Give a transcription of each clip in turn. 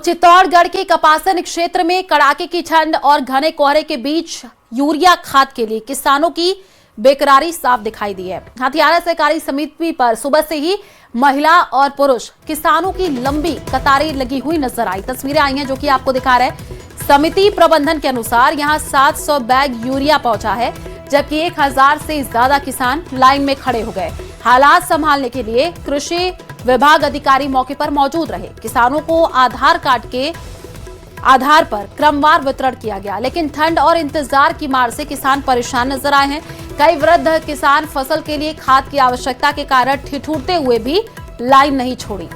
चित्तौड़गढ़ के कपासन क्षेत्र में कड़ाके की ठंड और घने कोहरे के बीच यूरिया खाद के लिए किसानों की बेकरारी साफ दिखाई दी है। हथियारा सहकारी समिति पर सुबह से ही महिला और पुरुष किसानों की लंबी कतारें लगी हुई नजर आई। तस्वीरें आई हैं जो कि आपको दिखा रहे हैं। समिति प्रबंधन के अनुसार यहां 700 बैग यूरिया पहुंचा है, जबकि 1000 से ज्यादा किसान लाइन में खड़े हो गए। हालात संभालने के लिए कृषि विभाग अधिकारी मौके पर मौजूद रहे। किसानों को आधार कार्ड के आधार पर क्रमवार वितरण किया गया, लेकिन ठंड और इंतजार की मार से किसान परेशान नजर आए हैं। कई वृद्ध किसान फसल के लिए खाद की आवश्यकता के कारण ठिठुरते हुए भी लाइन नहीं छोड़ी।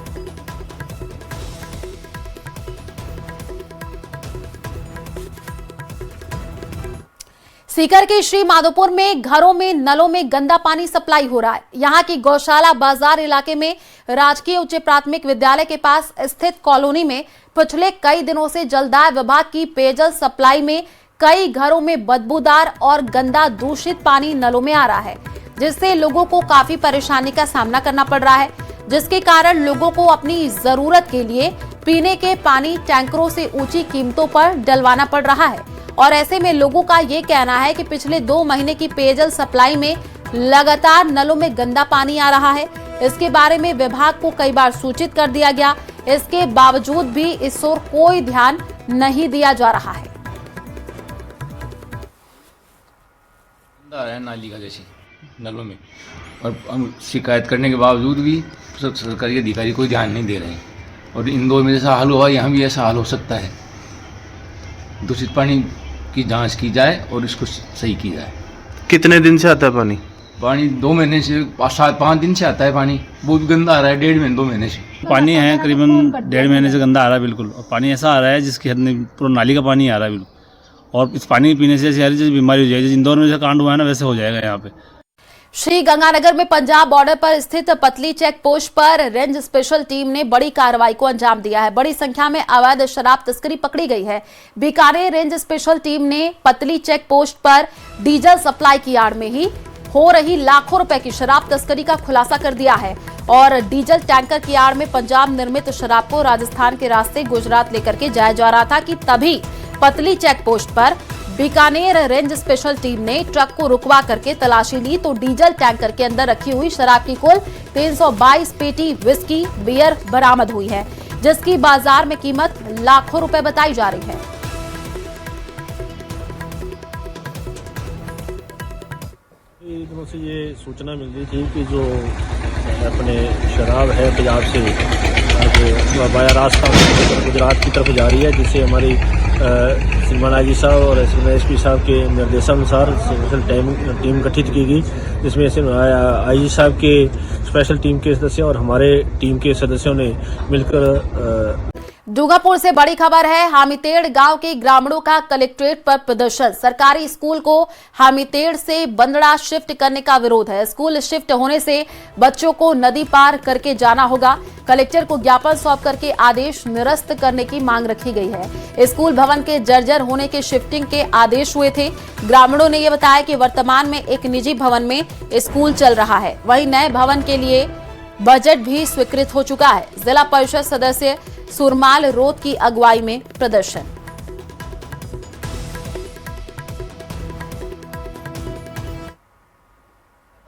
सीकर के श्री माधोपुर में घरों में नलों में गंदा पानी सप्लाई हो रहा है। यहां की गौशाला बाजार इलाके में राजकीय उच्च प्राथमिक विद्यालय के पास स्थित कॉलोनी में पिछले कई दिनों से जलदाय विभाग की पेयजल सप्लाई में कई घरों में बदबूदार और गंदा दूषित पानी नलों में आ रहा है, जिससे लोगों को काफी परेशानी का सामना करना पड़ रहा है, जिसके कारण लोगों को अपनी जरूरत के लिए पीने के पानी टैंकरों से ऊंची कीमतों पर डलवाना पड़ रहा है। और ऐसे में लोगों का ये कहना है कि पिछले 2 महीने की पेयजल सप्लाई में लगातार नलों में गंदा पानी आ रहा है। इसके बारे में विभाग को कई बार सूचित कर दिया गया, इसके बावजूद भी इस ओर कोई ध्यान नहीं दिया जा रहा है। नाली का जैसे नलों में, और हम शिकायत करने के बावजूद भी सरकारी अधिकारी कोई ध्यान नहीं दे रहे हैं। और इंदौर में जैसा हाल हुआ यहाँ भी ऐसा हाल हो सकता है। दूषित पानी की जांच की जाए और इसको सही की जाए। कितने दिन से आता है पानी? पानी 2 महीने से 7-5 दिन से आता है पानी। बहुत गंदा आ रहा है, 1.5 महीने 2 महीने से पानी है। करीबन 1.5 महीने से गंदा आ रहा है बिल्कुल। और पानी ऐसा आ रहा है जिसकी हद नहीं, पूरा नाली का पानी आ रहा है बिल्कुल। और इस पानी पीने से जैसे बीमारी हो जाएगी, जैसे इंदौर में जैसे कांड हुआ है ना, वैसे हो जाएगा यहाँ पे। श्री गंगानगर में पंजाब बॉर्डर पर स्थित पतली चेक पोस्ट पर रेंज स्पेशल टीम ने बड़ी कार्रवाई को अंजाम दिया है। बड़ी संख्या में अवैध शराब तस्करी पकड़ी गई है। बीकानेर रेंज स्पेशल टीम ने पतली चेक पोस्ट पर डीजल सप्लाई की आड़ में ही हो रही लाखों रुपए की शराब तस्करी का खुलासा कर दिया है। और डीजल टैंकर की आड़ में पंजाब निर्मित शराब को राजस्थान के रास्ते गुजरात लेकर के जाया जा रहा था कि तभी पतली चेक पोस्ट पर बीकानेर रेंज स्पेशल टीम ने ट्रक को रुकवा करके तलाशी ली, तो डीजल टैंकर के अंदर रखी हुई शराब की कुल 322 पेटी विस्की बियर बरामद हुई है, जिसकी बाजार में कीमत लाखों रुपए बताई जा रही है। दिनों से ये सूचना मिल रही थी कि जो अपने शराब है पंजाब से वाया रास्ता गुजरात की तरफ जा रही है, जिससे हमारी सलमान आई जी साहब और एसपी साहब के निर्देशानुसार स्पेशल टीम गठित की गई, जिसमें आई जी साहब के स्पेशल टीम के सदस्य और हमारे टीम के सदस्यों ने मिलकर। डूंगरपुर से बड़ी खबर है। हामितेड़ गांव के ग्रामीणों का कलेक्ट्रेट पर प्रदर्शन। सरकारी स्कूल को हामितेड़ से बंदड़ा शिफ्ट करने का विरोध है। स्कूल शिफ्ट होने से बच्चों को नदी पार करके जाना होगा। कलेक्टर को ज्ञापन सौंप करके आदेश निरस्त करने की मांग रखी गई है। स्कूल भवन के जर्जर होने के शिफ्टिंग के आदेश हुए थे। ग्रामीणों ने यह बताया कि वर्तमान में एक निजी भवन में स्कूल चल रहा है, वहीं नए भवन के लिए बजट भी स्वीकृत हो चुका है। जिला परिषद सदस्य सुरमाल रोत की अगुवाई में प्रदर्शन।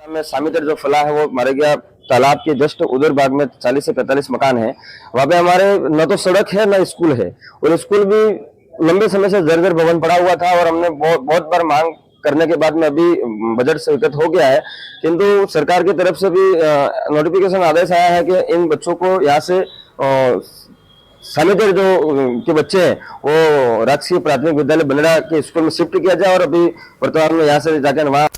में सामितर जो फला है वो मारे गया तालाब के जस्ट उधर भाग में 40 से 45 मकान है। वहाँ पे हमारे न तो सड़क है न स्कूल है, और स्कूल भी लंबे समय से जर्जर भवन पड़ा हुआ था। और हमने बहुत बार मांग करने के बाद में अभी बजट स्वीकृत हो गया है, किंतु सरकार की तरफ से भी नोटिफिकेशन आदेश आया है कि इन बच्चों को यहाँ से सामितर जो के बच्चे हैं वो राजकीय प्राथमिक विद्यालय बंदड़ा के स्कूल में शिफ्ट किया जाए। और अभी वर्तमान में यहाँ से जाकर वहाँ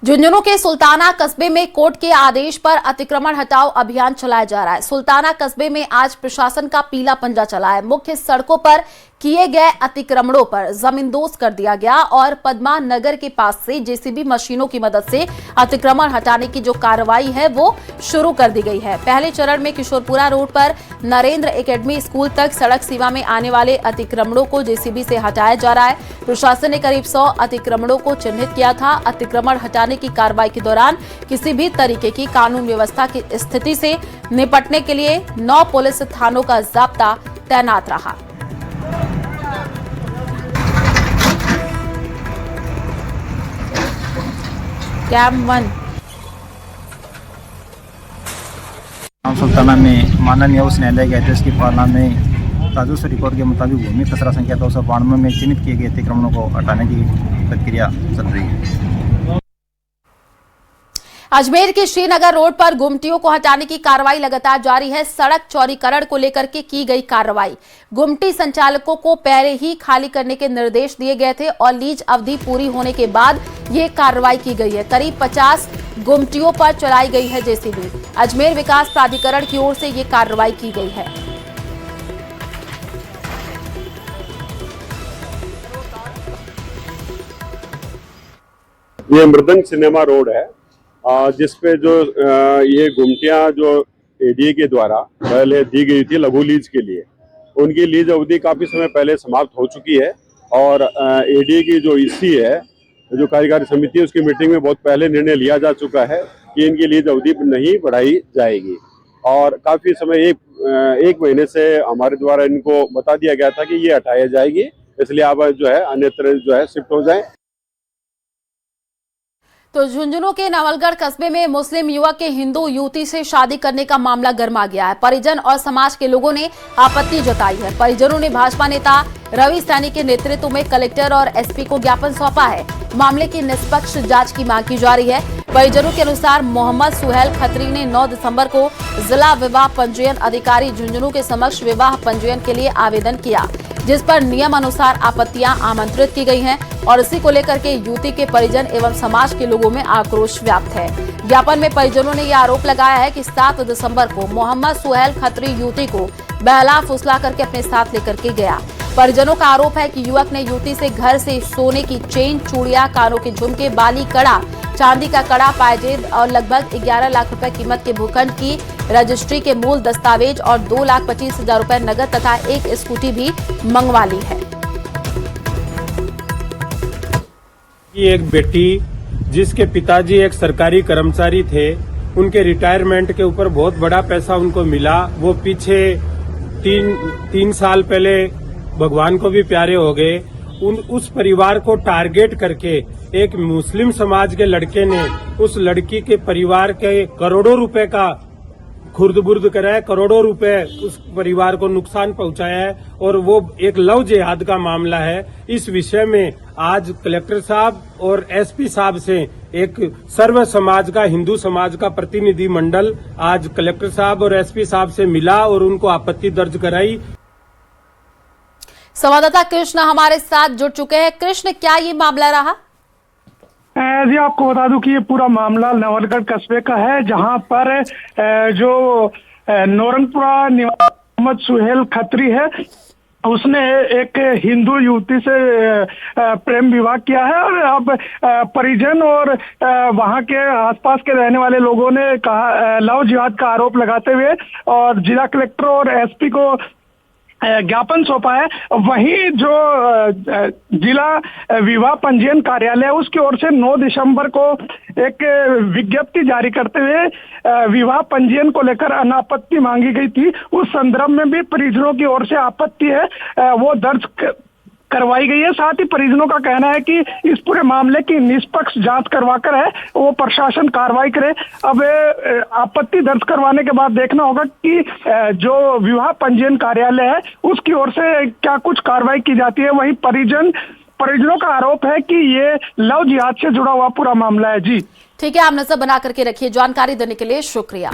झुंझुनू के सुल्ताना कस्बे में कोर्ट के आदेश पर अतिक्रमण हटाओ अभियान चलाया जा रहा है। सुल्ताना कस्बे में आज प्रशासन का पीला पंजा चला है। मुख्य सड़कों पर किए गए अतिक्रमणों पर जमींदोज कर दिया गया और पद्मा नगर के पास से जेसीबी मशीनों की मदद से अतिक्रमण हटाने की जो कार्रवाई है वो शुरू कर दी गई है। पहले चरण में किशोरपुरा रोड पर नरेंद्र एकेडमी स्कूल तक सड़क सीमा में आने वाले अतिक्रमणों को जेसीबी से हटाया जा रहा है। प्रशासन ने करीब 100 अतिक्रमणों को चिन्हित किया था। अतिक्रमण हटाने की कार्रवाई के दौरान किसी भी तरीके की कानून व्यवस्था की स्थिति से निपटने के लिए 9 पुलिस थानों का जाब्ता तैनात रहा। कैम 1। सुल्ताना में माननीय उच्च न्यायालय के आदेश की पालना में राजस्व रिकॉर्ड के मुताबिक भूमि खसरा संख्या 292 में चिन्हित किए गए अतिक्रमणों को हटाने की प्रक्रिया चल रही है। अजमेर के श्रीनगर रोड पर गुमटियों को हटाने की कार्रवाई लगातार जारी है। सड़क चौड़ीकरण को लेकर के की गई कार्रवाई। गुमटी संचालकों को पहले ही खाली करने के निर्देश दिए गए थे और लीज अवधि पूरी होने के बाद ये कार्रवाई की गई है। करीब 50 गुमटियों पर चलाई गई है जेसीबी। अजमेर विकास प्राधिकरण की ओर से ये कार्रवाई की गई है। ये मृदंग सिनेमा रोड है जिसपे जो ये गुमटियां जो एडीए के द्वारा पहले दी गई थी लघु लीज के लिए, उनकी लीज अवधि काफी समय पहले समाप्त हो चुकी है और एडीए की जो ईसी है, जो कार्यकारी समिति है, उसकी मीटिंग में बहुत पहले निर्णय लिया जा चुका है कि इनकी लीज अवधि नहीं बढ़ाई जाएगी और काफी समय एक महीने से हमारे द्वारा इनको बता दिया गया था कि ये हटाया जाएगी, इसलिए आप जो है अन्यत्र जो है शिफ्ट हो जाए। तो झुंझुनू के नवलगढ़ कस्बे में मुस्लिम युवक के हिंदू युवती से शादी करने का मामला गर्मा गया है। परिजन और समाज के लोगों ने आपत्ति जताई है। परिजनों ने भाजपा नेता रवि सैनी के नेतृत्व में कलेक्टर और एसपी को ज्ञापन सौंपा है। मामले की निष्पक्ष जांच की मांग की जा रही है। परिजनों के अनुसार मोहम्मद सुहेल खत्री ने 9 दिसंबर को जिला विवाह पंजीयन अधिकारी झुंझुनू के समक्ष विवाह पंजीयन के लिए आवेदन किया, जिस पर नियम अनुसार आपत्तियां आमंत्रित की गई हैं और इसी को लेकर के युवती के परिजन एवं समाज के लोगों में आक्रोश व्याप्त है। ज्ञापन में परिजनों ने यह आरोप लगाया है कि 7 दिसंबर को मोहम्मद सुहेल खत्री युवती को बहला फुसला करके अपने साथ लेकर के गया। परिजनों का आरोप है कि युवक ने युवती से घर से सोने की चेन, चूड़ियां, कानों के झुमके, बाली, कड़ा, चांदी का कड़ा, पायजेब और लगभग 11 लाख रुपए कीमत के भूखंड की रजिस्ट्री के मूल दस्तावेज और 2,25,000 रुपए नगद तथा एक स्कूटी भी मंगवा ली है। एक बेटी जिसके पिताजी एक सरकारी कर्मचारी थे, उनके रिटायरमेंट के ऊपर बहुत बड़ा पैसा उनको मिला। वो पीछे 3 साल पहले भगवान को भी प्यारे हो गए। उस परिवार को टारगेट करके एक मुस्लिम समाज के लड़के ने उस लड़की के परिवार के करोड़ों रुपए का खुर्द-बुर्द करा है, करोड़ों रुपए उस परिवार को नुकसान पहुंचाया है और वो एक लव जिहाद का मामला है। इस विषय में आज कलेक्टर साहब और एसपी साहब से एक सर्व समाज का, हिंदू समाज का प्रतिनिधि मंडल आज कलेक्टर साहब और एसपी साहब से मिला और उनको आपत्ति दर्ज कराई। संवाददाता कृष्ण हमारे साथ जुड़ चुके हैं। कृष्ण, क्या ये मामला रहा? जी, आपको बता दूं कि ये पूरा मामला नवलगढ़ कस्बे का है, जहां पर जो नौरंगपुरा निवासी मोहम्मद सुहेल खत्री है, उसने एक हिंदू युवती से प्रेम विवाह किया है और अब परिजन और वहां के आसपास के रहने वाले लोगों ने कहा लव जिहाद का आरोप लगाते हुए और जिला कलेक्टर और एसपी को ज्ञापन सौंपा है। वहीं जो जिला विवाह पंजीयन कार्यालय है, उसकी ओर से 9 दिसंबर को एक विज्ञप्ति जारी करते हुए विवाह पंजीयन को लेकर अनापत्ति मांगी गई थी। उस संदर्भ में भी परिजनों की ओर से आपत्ति है वो दर्ज करवाई गई है। साथ ही परिजनों का कहना है कि इस पूरे मामले की निष्पक्ष जांच करवाकर है वो प्रशासन कार्रवाई करे। अब आपत्ति दर्ज करवाने के बाद देखना होगा कि जो विवाह पंजीयन कार्यालय है उसकी ओर से क्या कुछ कार्रवाई की जाती है। वहीं परिजनों का आरोप है कि ये लव जिहाद से जुड़ा हुआ पूरा मामला है। जी ठीक है, आप नजर बना करके रखिए। जानकारी देने के लिए शुक्रिया।